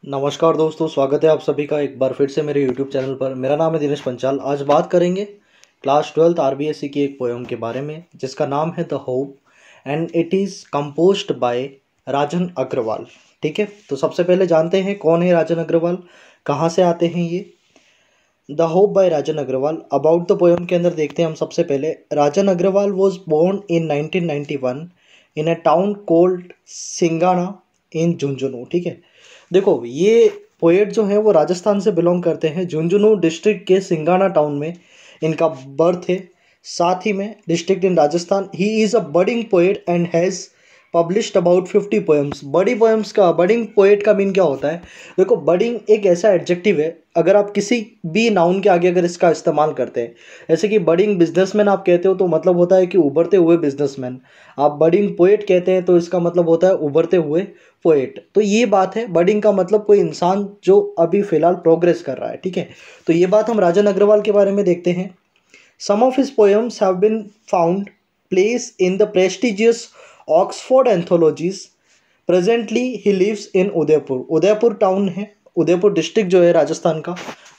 नमस्कार दोस्तों, स्वागत है आप सभी का एक बार फिर से मेरे YouTube चैनल पर। मेरा नाम है दिनेश पंचाल। आज बात करेंगे क्लास 12th RBSC की एक पोएम के बारे में जिसका नाम है the hope and it is composed by Rajan Agarwal. ठीक है, तो सबसे पहले जानते हैं कौन है राजन अग्रवाल, कहाँ से आते हैं ये। The hope by Rajan Agarwal. About the poem के अंदर देखते हैं हम सबसे पहले। Rajan Agarwal was born in 1991 in a town called Singhana in Jhunjhunu. ठीक है, देखो ये पोएट जो है वो राजस्थान से बिलोंग करते हैं। झुंझुनू डिस्ट्रिक्ट के सिंगाना टाउन में इनका बर्थ है। साथ ही में district in Rajasthan. He is a budding poet and has published about 50 poems. बड़ी पोएम्स का, बडिंग पोएट का मीन क्या होता है? देखो, बडिंग एक ऐसा एडजेक्टिव है, अगर आप किसी भी नाउन के आगे अगर इसका इस्तेमाल करते हैं, जैसे कि बडिंग बिजनेसमैन आप कहते हो तो मतलब होता है कि उभरते हुए बिजनेसमैन। आप बडिंग पोएट कहते हैं तो इसका मतलब होता है उभरते हुए पोएट। तो ये बात है, बडिंग का मतलब कोई इंसान जो अभी फिलहाल प्रोग्रेस कर रहा है। ठीक है, तो ये बात हम राजन अग्रवाल के बारे में देखते हैं। Some of his poems have been found place in the prestigious Oxford anthologies. Presently he lives in Udaipur. Udaipur town है, उदयपुर डिस्ट्रिक्ट जो है राजस्थान का,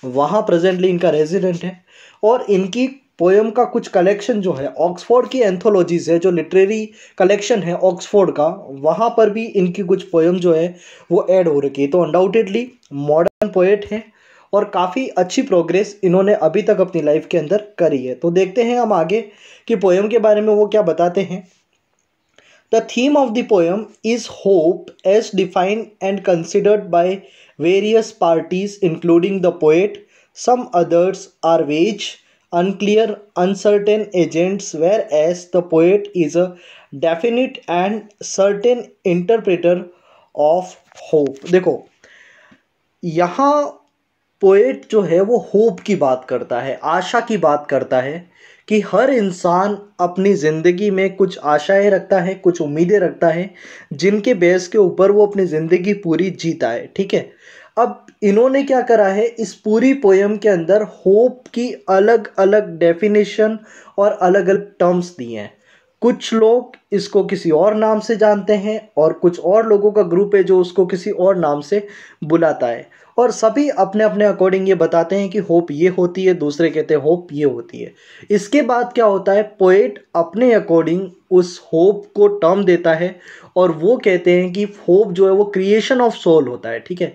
वहाँ प्रेजेंटली इनका रेजिडेंट है। और इनकी पोएम का कुछ कलेक्शन जो है ऑक्सफोर्ड की एंथोलॉजीज है, जो लिटरेरी कलेक्शन है ऑक्सफोर्ड का, वहाँ पर भी इनकी कुछ पोएम जो है वो ऐड हो रखी है। तो अनडाउटेडली मॉडर्न पोएट है और काफ़ी अच्छी प्रोग्रेस इन्होंने अभी तक अपनी लाइफ के अंदर करी है। तो देखते हैं हम आगे कि पोएम के बारे में वो क्या बताते हैं। The theme of the poem is hope as defined and considered by various parties, including the poet. Some others are vague, unclear, uncertain agents, whereas the poet is a definite and certain interpreter of hope. देखो, यहाँ poet जो है वो hope की बात करता है, आशा की बात करता है कि हर इंसान अपनी ज़िंदगी में कुछ आशाएं रखता है, कुछ उम्मीदें रखता है, जिनके बेस के ऊपर वो अपनी ज़िंदगी पूरी जीता है। ठीक है, अब इन्होंने क्या करा है, इस पूरी पोएम के अंदर होप की अलग अलग डेफिनेशन और अलग अलग टर्म्स दिए हैं। कुछ लोग इसको किसी और नाम से जानते हैं और कुछ और लोगों का ग्रुप है जो उसको किसी और नाम से बुलाता है, और सभी अपने अपने अकॉर्डिंग ये बताते हैं कि होप ये होती है, दूसरे कहते हैं होप ये होती है। इसके बाद क्या होता है, पोएट अपने अकॉर्डिंग उस होप को टर्म देता है और वो कहते हैं कि होप जो है वो क्रिएशन ऑफ सोल होता है। ठीक है,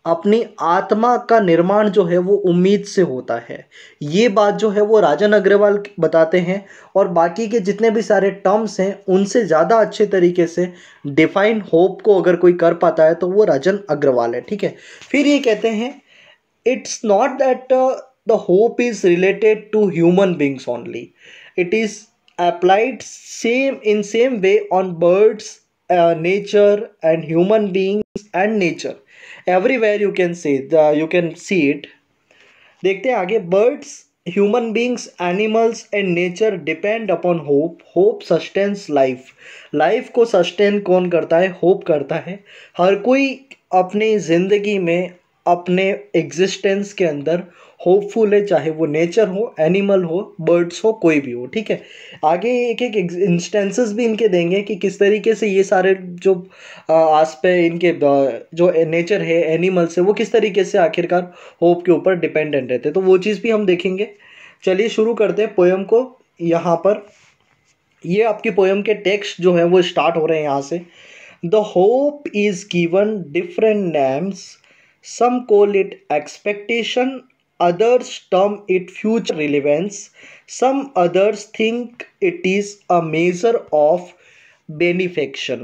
अपनी आत्मा का निर्माण जो है वो उम्मीद से होता है। ये बात जो है वो राजन अग्रवाल बताते हैं, और बाकी के जितने भी सारे टर्म्स हैं उनसे ज़्यादा अच्छे तरीके से डिफाइन होप को अगर कोई कर पाता है तो वो राजन अग्रवाल है। ठीक है, फिर ये कहते हैं it's not that the hope is related to human beings only, it is applied same way on birds, nature and human beings and nature. Everywhere you can see it. देखते हैं आगे। Birds, human beings, animals and nature depend upon hope. Hope sustains life. Life को sustain कौन करता है? Hope करता है। हर कोई अपनी ज़िंदगी में, अपने एग्जिस्टेंस के अंदर होपफुल है, चाहे वो नेचर हो, एनिमल हो, बर्ड्स हो, कोई भी हो। ठीक है, आगे एक एक इंस्टेंसेस भी इनके देंगे कि किस तरीके से ये सारे जो आस पे इनके जो नेचर है, एनिमल्स है, वो किस तरीके से आखिरकार होप के ऊपर डिपेंडेंट रहते हैं। तो वो चीज़ भी हम देखेंगे। चलिए शुरू करते हैं पोएम को। यहाँ पर ये आपकी पोएम के टेक्स्ट जो है वो स्टार्ट हो रहे हैं यहाँ से। The hope is given different names, some call it expectation, others term it future relevance, some others think it is a measure of benefaction.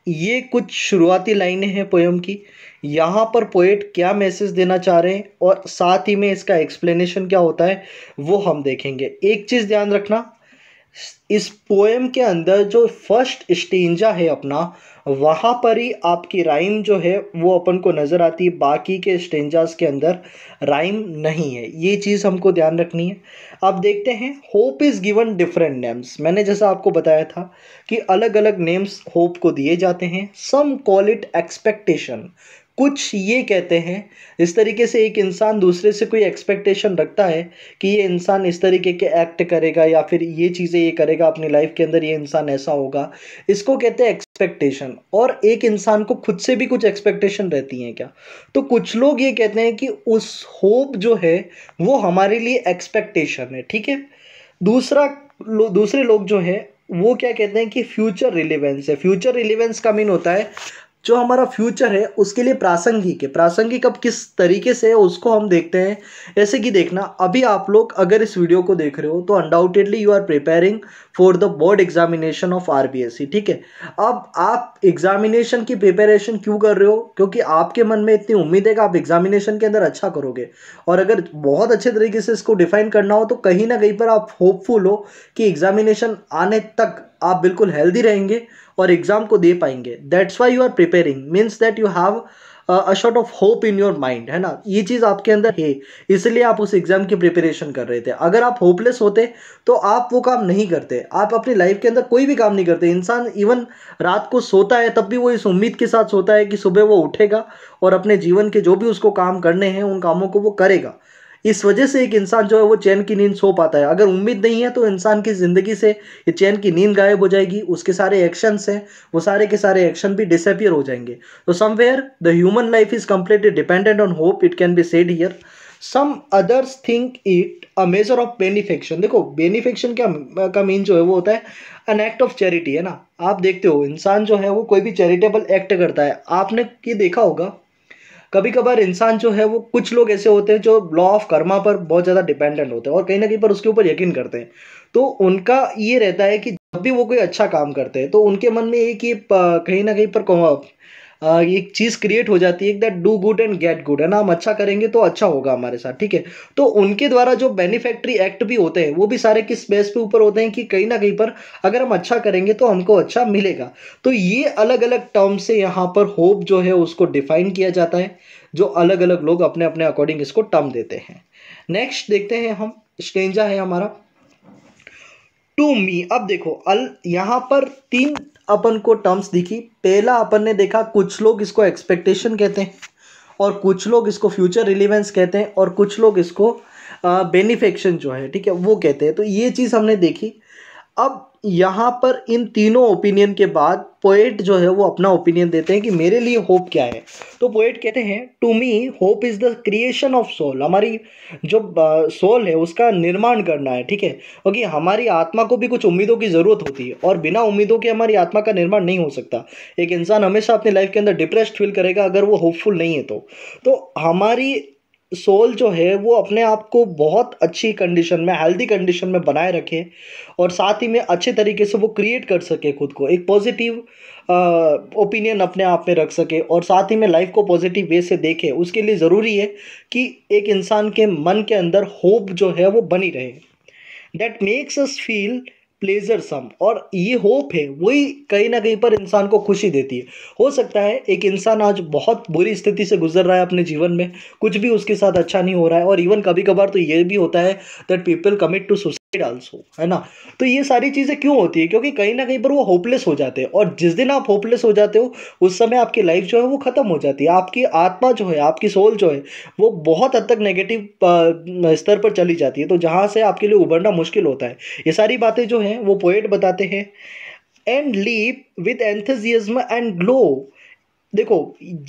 ये कुछ शुरुआती लाइनें हैं पोएम की। यहाँ पर पोएट क्या मैसेज देना चाह रहे हैं और साथ ही में इसका एक्सप्लेनेशन क्या होता है वो हम देखेंगे। एक चीज़ ध्यान रखना, इस पोएम के अंदर जो फर्स्ट स्टेंजा है अपना, वहाँ पर ही आपकी राइम जो है वो अपन को नज़र आती है, बाकी के स्टेंजास के अंदर राइम नहीं है। ये चीज़ हमको ध्यान रखनी है। अब देखते हैं, hope is given different names. मैंने जैसा आपको बताया था कि अलग अलग नेम्स होप को दिए जाते हैं। सम कॉल इट एक्सपेक्टेशन, कुछ ये कहते हैं, इस तरीके से एक इंसान दूसरे से कोई एक्सपेक्टेशन रखता है कि ये इंसान इस तरीके के एक्ट करेगा या फिर ये चीज़ें ये करेगा अपनी लाइफ के अंदर, ये इंसान ऐसा होगा, इसको कहते हैं एक्सपेक्टेशन। और एक इंसान को खुद से भी कुछ एक्सपेक्टेशन रहती हैं क्या? तो कुछ लोग ये कहते हैं कि उस होप जो है वो हमारे लिए एक्सपेक्टेशन है, ठीक है। दूसरे लोग जो है वो क्या कहते हैं कि फ्यूचर रिलेवेंस है। फ्यूचर रिलेवेंस का मीन होता है जो हमारा फ्यूचर है उसके लिए प्रासंगिक है। प्रासंगिक अब किस तरीके से है उसको हम देखते हैं। जैसे कि देखना, अभी आप लोग अगर इस वीडियो को देख रहे हो तो undoubtedly you are preparing for the board examination of RBSC, ठीक है। अब आप एग्जामिनेशन की प्रिपरेशन क्यों कर रहे हो? क्योंकि आपके मन में इतनी उम्मीद है कि आप एग्जामिनेशन के अंदर अच्छा करोगे। और अगर बहुत अच्छे तरीके से इसको डिफाइन करना हो तो कहीं ना कहीं पर आप होपफुल हो कि एग्जामिनेशन आने तक आप बिल्कुल हेल्दी रहेंगे और एग्जाम को दे पाएंगे। That's why you are preparing, means that you have a shot of hope in your mind, है ना। ये चीज़ आपके अंदर है, इसलिए आप उस एग्जाम की प्रिपरेशन कर रहे थे। अगर आप होपलेस होते तो आप वो काम नहीं करते, आप अपनी लाइफ के अंदर कोई भी काम नहीं करते। इंसान इवन रात को सोता है तब भी वो इस उम्मीद के साथ सोता है कि सुबह वो उठेगा और अपने जीवन के जो भी उसको काम करने हैं उन कामों को वो करेगा। इस वजह से एक इंसान जो है वो चैन की नींद सो पाता है। अगर उम्मीद नहीं है तो इंसान की ज़िंदगी से ये चैन की नींद गायब हो जाएगी, उसके सारे एक्शंस हैं वो सारे के सारे एक्शन भी डिसअपियर हो जाएंगे। तो somewhere the human life is completely dependent on hope, it can be said here. Some others think it a major of benefaction. देखो बेनिफिक्शन क्या का मीन जो है वो होता है एन एक्ट ऑफ चैरिटी, है ना। आप देखते हो इंसान जो है वो कोई भी चैरिटेबल एक्ट करता है, आपने ये देखा होगा कभी कभार इंसान जो है वो, कुछ लोग ऐसे होते हैं जो लॉ ऑफ कर्मा पर बहुत ज़्यादा डिपेंडेंट होते हैं और कहीं ना कहीं पर उसके ऊपर यकीन करते हैं। तो उनका ये रहता है कि जब भी वो कोई अच्छा काम करते हैं तो उनके मन में एक ये कहीं ना कहीं पर एक चीज़ क्रिएट हो जाती है that do good and get good, है ना। हम अच्छा करेंगे तो अच्छा होगा हमारे साथ, ठीक है। तो उनके द्वारा जो बेनिफैक्टरी एक्ट भी होते हैं वो भी सारे किस बेस पे ऊपर होते हैं कि कहीं ना कहीं पर अगर हम अच्छा करेंगे तो हमको अच्छा मिलेगा। तो ये अलग अलग टर्म से यहाँ पर होप जो है उसको डिफाइन किया जाता है, जो अलग अलग लोग अपने अपने अकॉर्डिंग इसको टर्म देते हैं। नेक्स्ट देखते हैं हम, स्टेंजा है हमारा टू मी। अब देखो यहाँ पर तीन अपन को टर्म्स दिखी। पहला अपन ने देखा कुछ लोग इसको एक्सपेक्टेशन कहते हैं और कुछ लोग इसको फ्यूचर रिलीवेंस कहते हैं और कुछ लोग इसको बेनिफिक्शन जो है, ठीक है, वो कहते हैं। तो ये चीज़ हमने देखी। अब यहाँ पर इन तीनों ओपिनियन के बाद पोएट जो है वो अपना ओपिनियन देते हैं कि मेरे लिए होप क्या है। तो पोएट कहते हैं to me hope is the creation of soul. हमारी जो सोल है उसका निर्माण करना है, ठीक है। क्योंकि हमारी आत्मा को भी कुछ उम्मीदों की ज़रूरत होती है और बिना उम्मीदों के हमारी आत्मा का निर्माण नहीं हो सकता। एक इंसान हमेशा अपनी लाइफ के अंदर डिप्रेस्ड फील करेगा अगर वो होपफुल नहीं है तो हमारी सोल जो है वो अपने आप को बहुत अच्छी कंडीशन में, हेल्दी कंडीशन में बनाए रखे और साथ ही में अच्छे तरीके से वो क्रिएट कर सके, खुद को एक पॉजिटिव ओपिनियन अपने आप में रख सके और साथ ही में लाइफ को पॉजिटिव वे से देखे। उसके लिए ज़रूरी है कि एक इंसान के मन के अंदर होप जो है वो बनी रहे। That makes us feel pleasure some. और ये होप है वही कहीं ना कहीं पर इंसान को खुशी देती है। हो सकता है एक इंसान आज बहुत बुरी स्थिति से गुजर रहा है अपने जीवन में, कुछ भी उसके साथ अच्छा नहीं हो रहा है और इवन कभी कभार तो ये भी होता है that people commit to suicide also, है ना। तो ये सारी चीज़ें क्यों होती है? क्योंकि कहीं ना कहीं पर वो होपलेस हो जाते हैं और जिस दिन आप होपलेस हो जाते हो उस समय आपकी लाइफ जो है वो ख़त्म हो जाती है। आपकी आत्मा जो है, आपकी सोल जो है वो बहुत हद तक नेगेटिव स्तर पर चली जाती है, तो जहाँ से आपके लिए उभरना मुश्किल होता है। ये सारी बातें जो हैं वो पोएट बताते हैं। And leap with enthusiasm and glow. देखो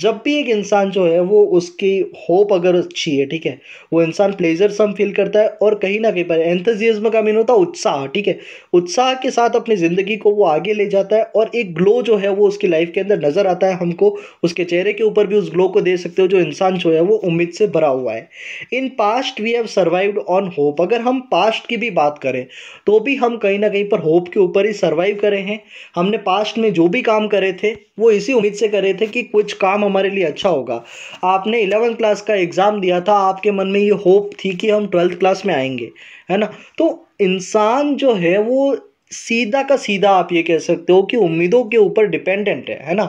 जब भी एक इंसान जो है वो उसकी होप अगर अच्छी है, ठीक है, वो इंसान प्लेजर सम फील करता है और कहीं ना कहीं पर एंथुजियाज्म का मीन होता है उत्साह, ठीक है। उत्साह के साथ अपनी ज़िंदगी को वो आगे ले जाता है और एक ग्लो जो है वो उसकी लाइफ के अंदर नज़र आता है। हमको उसके चेहरे के ऊपर भी उस ग्लो को दे सकते हो जो इंसान जो है वो उम्मीद से भरा हुआ है। In past we have survived on hope. अगर हम पास्ट की भी बात करें तो भी हम कहीं ना कहीं पर होप के ऊपर ही सर्वाइव करे हैं। हमने पास्ट में जो भी काम करे थे वो इसी उम्मीद से करे थे कि कुछ काम हमारे लिए अच्छा होगा। आपने 11th क्लास का एग्ज़ाम दिया था, आपके मन में ये होप थी कि हम 12th क्लास में आएंगे, है ना। तो इंसान जो है वो सीधा का सीधा आप ये कह सकते हो कि उम्मीदों के ऊपर डिपेंडेंट है ना।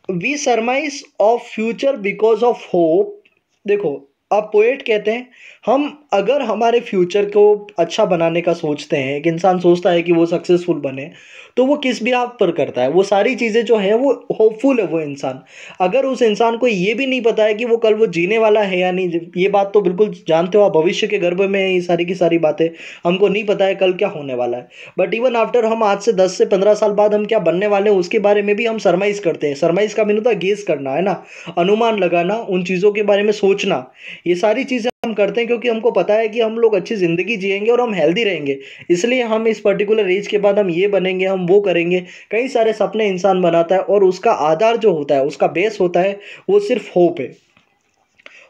We surmise of future because of hope. देखो अब पोएट कहते हैं हम अगर हमारे फ्यूचर को अच्छा बनाने का सोचते हैं, एक इंसान सोचता है कि वो सक्सेसफुल बने, तो वो किस भी आप पर करता है, वो सारी चीज़ें जो है वो होपफुल है वो इंसान। अगर उस इंसान को ये भी नहीं पता है कि वो कल वो जीने वाला है या नहीं, ये बात तो बिल्कुल जानते हो आप, भविष्य के गर्भ में ये सारी की सारी बातें, हमको नहीं पता है कल क्या होने वाला है। बट इवन आफ्टर हम आज से 10 से 15 साल बाद हम क्या बनने वाले हैं उसके बारे में भी हम सरमाइज करते हैं। सरमाइज का मीन होता है गेस करना, है ना, अनुमान लगाना, उन चीज़ों के बारे में सोचना। ये सारी चीज़ें हम करते हैं क्योंकि हमको पता है कि हम लोग अच्छी ज़िंदगी जिएंगे और हम हेल्दी रहेंगे, इसलिए हम इस पर्टिकुलर एज के बाद हम ये बनेंगे, हम वो करेंगे। कई सारे सपने इंसान बनाता है और उसका आधार जो होता है, उसका बेस होता है, वो सिर्फ होप है।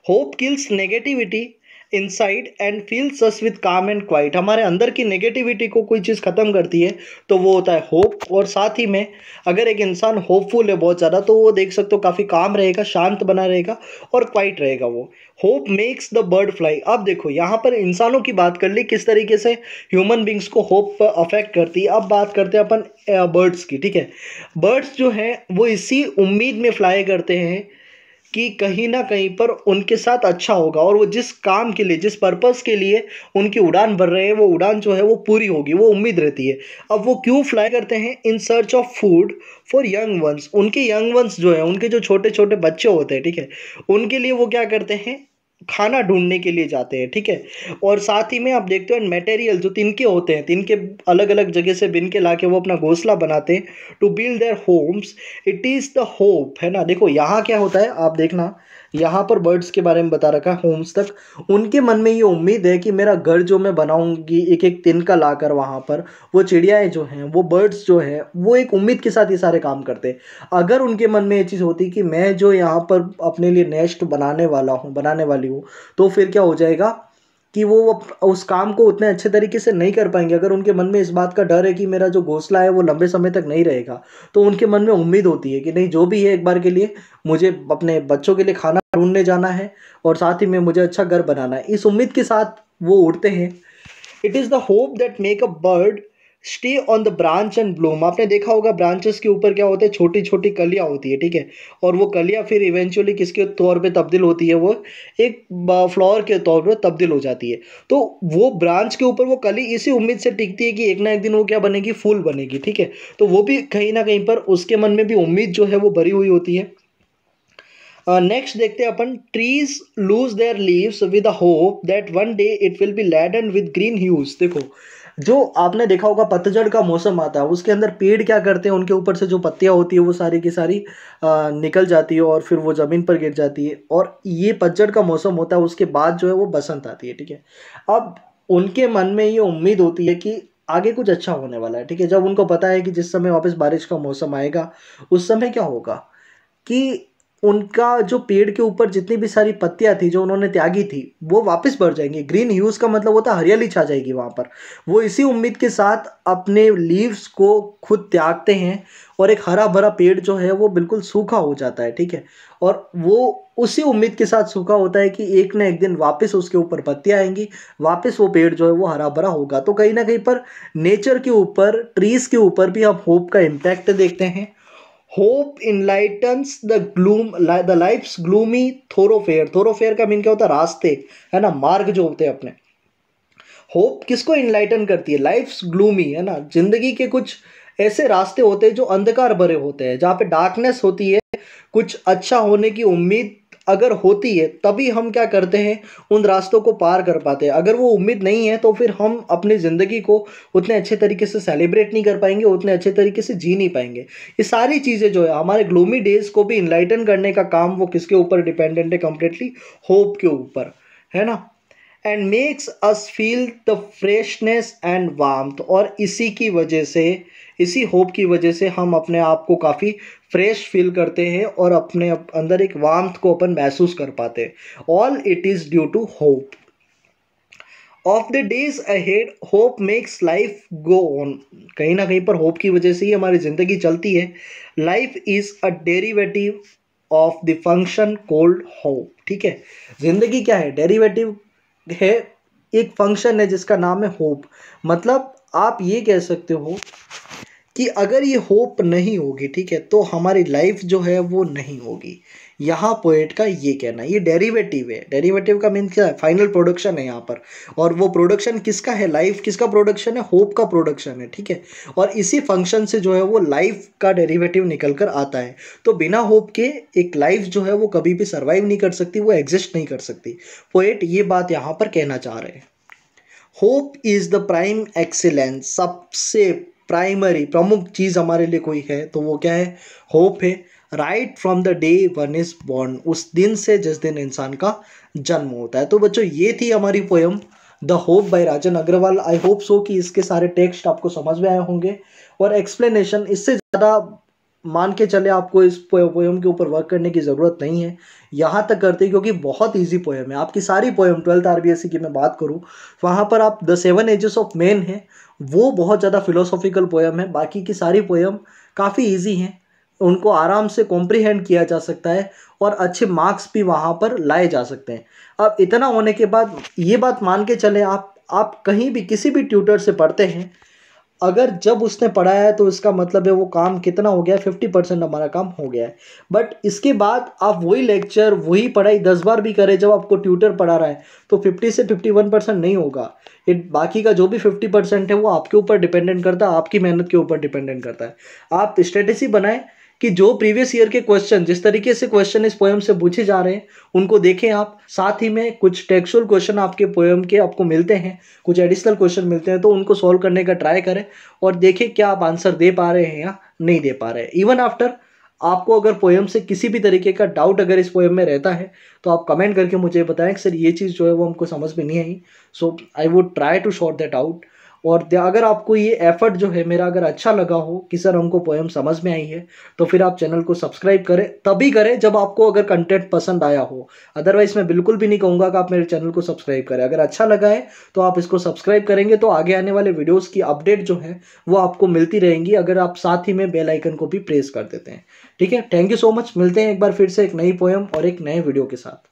Hope kills negativity inside and feels us with काम एंड क्वाइट। हमारे अंदर की नेगेटिविटी को कोई चीज़ ख़त्म करती है तो वो होता है होप। और साथ ही में अगर एक इंसान होपफुल है बहुत ज़्यादा, तो वो देख सकते हो काफ़ी काम रहेगा, शांत बना रहेगा और क्वाइट रहेगा वो। Hope makes the bird fly. अब देखो यहाँ पर इंसानों की बात कर ली, किस तरीके से ह्यूमन बींग्स को होप अफेक्ट करती है। अब बात करते हैं अपन बर्ड्स की, ठीक है। बर्ड्स जो हैं वो इसी उम्मीद में फ्लाई करते हैं कि कहीं ना कहीं पर उनके साथ अच्छा होगा, और वो जिस काम के लिए, जिस पर्पस के लिए उनकी उड़ान भर रहे हैं, वो उड़ान जो है वो पूरी होगी, वो उम्मीद रहती है। अब वो क्यों फ्लाई करते हैं? In search of food for young ones. उनके यंग वंस जो है, उनके जो छोटे छोटे बच्चे होते हैं, ठीक है, उनके लिए वो क्या करते हैं? खाना ढूंढने के लिए जाते हैं, ठीक है। और साथ ही में आप देखते हो मटेरियल जो तिनके होते हैं, तिनके अलग अलग जगह से बिन के लाके वो अपना घोंसला बनाते हैं to build their homes. It is the hope, है ना। देखो यहाँ क्या होता है, आप देखना, यहाँ पर बर्ड्स के बारे में बता रखा है होम्स तक। उनके मन में ये उम्मीद है कि मेरा घर जो मैं बनाऊंगी एक एक तिनका लाकर वहाँ पर, वो चिड़ियाएँ जो हैं, वो बर्ड्स जो हैं, वो एक उम्मीद के साथ ये सारे काम करते हैं। अगर उनके मन में ये चीज़ होती कि मैं जो यहाँ पर अपने लिए नेस्ट बनाने वाला हूँ, बनाने वाली हूँ, तो फिर क्या हो जाएगा कि वो उस काम को उतने अच्छे तरीके से नहीं कर पाएंगे। अगर उनके मन में इस बात का डर है कि मेरा जो घोंसला है वो लंबे समय तक नहीं रहेगा, तो उनके मन में उम्मीद होती है कि नहीं, जो भी है एक बार के लिए मुझे अपने बच्चों के लिए खाना ढूंढने जाना है और साथ ही में मुझे अच्छा घर बनाना है। इस उम्मीद के साथ वो उड़ते हैं। It is the hope that make a bird stay on the branch and Bloom. आपने देखा होगा ब्रांचेस के ऊपर क्या होता है, छोटी छोटी कलियाँ होती है, ठीक है। और वो कलियाँ फिर इवेंचुअली किसके तौर पे तब्दील होती है? वो एक फ्लावर के तौर पर तब्दील हो जाती है। तो वो ब्रांच के ऊपर वो कली इसी उम्मीद से टिकती है कि एक ना एक दिन वो क्या बनेगी? फूल बनेगी, ठीक है। तो वो भी कहीं ना कहीं पर उसके मन में भी उम्मीद जो है वो भरी हुई होती है। नेक्स्ट देखते हैं अपन, trees lose their leaves with a hope that one day it will be laden with green hues. देखो, जो आपने देखा होगा पतझड़ का मौसम आता है, उसके अंदर पेड़ क्या करते हैं, उनके ऊपर से जो पत्तियां होती है वो सारी की सारी निकल जाती है और फिर वो ज़मीन पर गिर जाती है। और ये पतझड़ का मौसम होता है, उसके बाद जो है वो बसंत आती है, ठीक है। अब उनके मन में ये उम्मीद होती है कि आगे कुछ अच्छा होने वाला है, ठीक है। जब उनको पता है कि जिस समय वापस बारिश का मौसम आएगा, उस समय क्या होगा कि उनका जो पेड़ के ऊपर जितनी भी सारी पत्तियां थी जो उन्होंने त्यागी थी, वो वापस बढ़ जाएंगी। ग्रीन ह्यूज का मतलब होता है हरियाली छा जाएगी वहाँ पर। वो इसी उम्मीद के साथ अपने लीव्स को खुद त्यागते हैं और एक हरा भरा पेड़ जो है वो बिल्कुल सूखा हो जाता है, ठीक है। और वो उसी उम्मीद के साथ सूखा होता है कि एक ना एक दिन वापस उसके ऊपर पत्तियां आएंगी, वापस वो पेड़ जो है वो हरा भरा होगा। तो कहीं ना कहीं पर नेचर के ऊपर, ट्रीज के ऊपर भी हम होप का इम्पैक्ट देखते हैं। Hope enlightens the gloom, the life's gloomy thoroughfare. Thoroughfare का मीन क्या होता है? रास्ते, है ना, मार्ग जो होते हैं अपने। होप किसको इनलाइटन करती है? लाइफ्स ग्लूमी, है ना, जिंदगी के कुछ ऐसे रास्ते होते हैं जो अंधकार भरे होते हैं, जहाँ पे डार्कनेस होती है। कुछ अच्छा होने की उम्मीद अगर होती है तभी हम क्या करते हैं? उन रास्तों को पार कर पाते हैं। अगर वो उम्मीद नहीं है तो फिर हम अपनी ज़िंदगी को उतने अच्छे तरीके से सेलिब्रेट नहीं कर पाएंगे, उतने अच्छे तरीके से जी नहीं पाएंगे। ये सारी चीज़ें जो है हमारे ग्लूमी डेज को भी इनलाइटन करने का काम वो किसके ऊपर डिपेंडेंट है? कंप्लीटली होप के ऊपर, है ना। And makes us feel the freshness and warmth. और इसी की वजह से, इसी होप की वजह से हम अपने आप को काफ़ी फ्रेश फील करते हैं और अपने अंदर एक वार्मथ को अपन महसूस कर पाते हैं। All it is due to hope of the days ahead. Hope makes life go on. कहीं ना कहीं पर होप की वजह से ही हमारी ज़िंदगी चलती है। Life is a derivative of the function cold hope, ठीक है। ज़िंदगी क्या है? डेरिवेटिव है, एक फंक्शन है जिसका नाम है होप। मतलब आप ये कह सकते हो कि अगर ये होप नहीं होगी, ठीक है, तो हमारी लाइफ जो है वो नहीं होगी। यहाँ पोएट का ये कहना है, ये डेरिवेटिव है। डेरिवेटिव का मीन क्या है? फाइनल प्रोडक्शन है यहाँ पर। और वो प्रोडक्शन किसका है? लाइफ किसका प्रोडक्शन है? होप का प्रोडक्शन है, ठीक है। और इसी फंक्शन से जो है वो लाइफ का डेरिवेटिव निकल कर आता है। तो बिना होप के एक लाइफ जो है वो कभी भी सर्वाइव नहीं कर सकती, वो एग्जिस्ट नहीं कर सकती। पोएट ये बात यहाँ पर कहना चाह रहे हैं। Hope is the prime excellence, सबसे प्राइमरी प्रमुख चीज़ हमारे लिए कोई है तो वो क्या है? होप है। Right from the day one is born, उस दिन से जिस दिन इंसान का जन्म होता है। तो बच्चों ये थी हमारी poem the hope by Rajan Agarwal. I hope so कि इसके सारे टेक्स्ट आपको समझ में आए होंगे और एक्सप्लेनेशन इससे ज़्यादा मान के चले आपको इस पोयम के ऊपर वर्क करने की ज़रूरत नहीं है। यहाँ तक करते क्योंकि बहुत इजी पोयम है। आपकी सारी पोयम 12th RBSc की मैं बात करूँ, वहाँ पर आप द 7 एजेस ऑफ मैन है, वो बहुत ज़्यादा फिलोसॉफिकल पोयम है। बाकी की सारी पोयम काफ़ी इजी हैं, उनको आराम से कॉम्प्रीहेंड किया जा सकता है और अच्छे मार्क्स भी वहाँ पर लाए जा सकते हैं। अब इतना होने के बाद ये बात मान के चले, आप कहीं भी किसी भी ट्यूटर से पढ़ते हैं, अगर जब उसने पढ़ाया है तो इसका मतलब है वो काम कितना हो गया है? 50% हमारा काम हो गया है। बट इसके बाद आप वही लेक्चर वही पढ़ाई 10 बार भी करें, जब आपको ट्यूटर पढ़ा रहा है तो 50 से 51% नहीं होगा। ये बाकी का जो भी 50% है वो आपके ऊपर डिपेंडेंट करता है, आपकी मेहनत के ऊपर डिपेंडेंट करता है। आप स्ट्रेटेजी बनाएं कि जो प्रीवियस ईयर के क्वेश्चन, जिस तरीके से क्वेश्चन इस पोएम से पूछे जा रहे हैं उनको देखें आप। साथ ही में कुछ टेक्सुअल क्वेश्चन आपके पोएम के आपको मिलते हैं, कुछ एडिशनल क्वेश्चन मिलते हैं, तो उनको सॉल्व करने का ट्राई करें और देखें क्या आप आंसर दे पा रहे हैं या नहीं दे पा रहे हैं। इवन आफ्टर आपको अगर पोएम से किसी भी तरीके का डाउट अगर इस पोएम में रहता है तो आप कमेंट करके मुझे बताएं कि सर ये चीज़ जो है वो हमको समझ में नहीं आई। So I would try to sort that out. और अगर आपको ये एफर्ट जो है मेरा अगर अच्छा लगा हो कि सर हमको पोएम समझ में आई है, तो फिर आप चैनल को सब्सक्राइब करें। तभी करें जब आपको अगर कंटेंट पसंद आया हो, अदरवाइज मैं बिल्कुल भी नहीं कहूँगा कि आप मेरे चैनल को सब्सक्राइब करें। अगर अच्छा लगा है तो आप इसको सब्सक्राइब करेंगे तो आगे आने वाले वीडियोज़ की अपडेट जो है वो आपको मिलती रहेंगी, अगर आप साथ ही में बेल आइकन को भी प्रेस कर देते हैं। ठीक है, थैंक यू सो मच। मिलते हैं एक बार फिर से एक नई पोएम और एक नए वीडियो के साथ।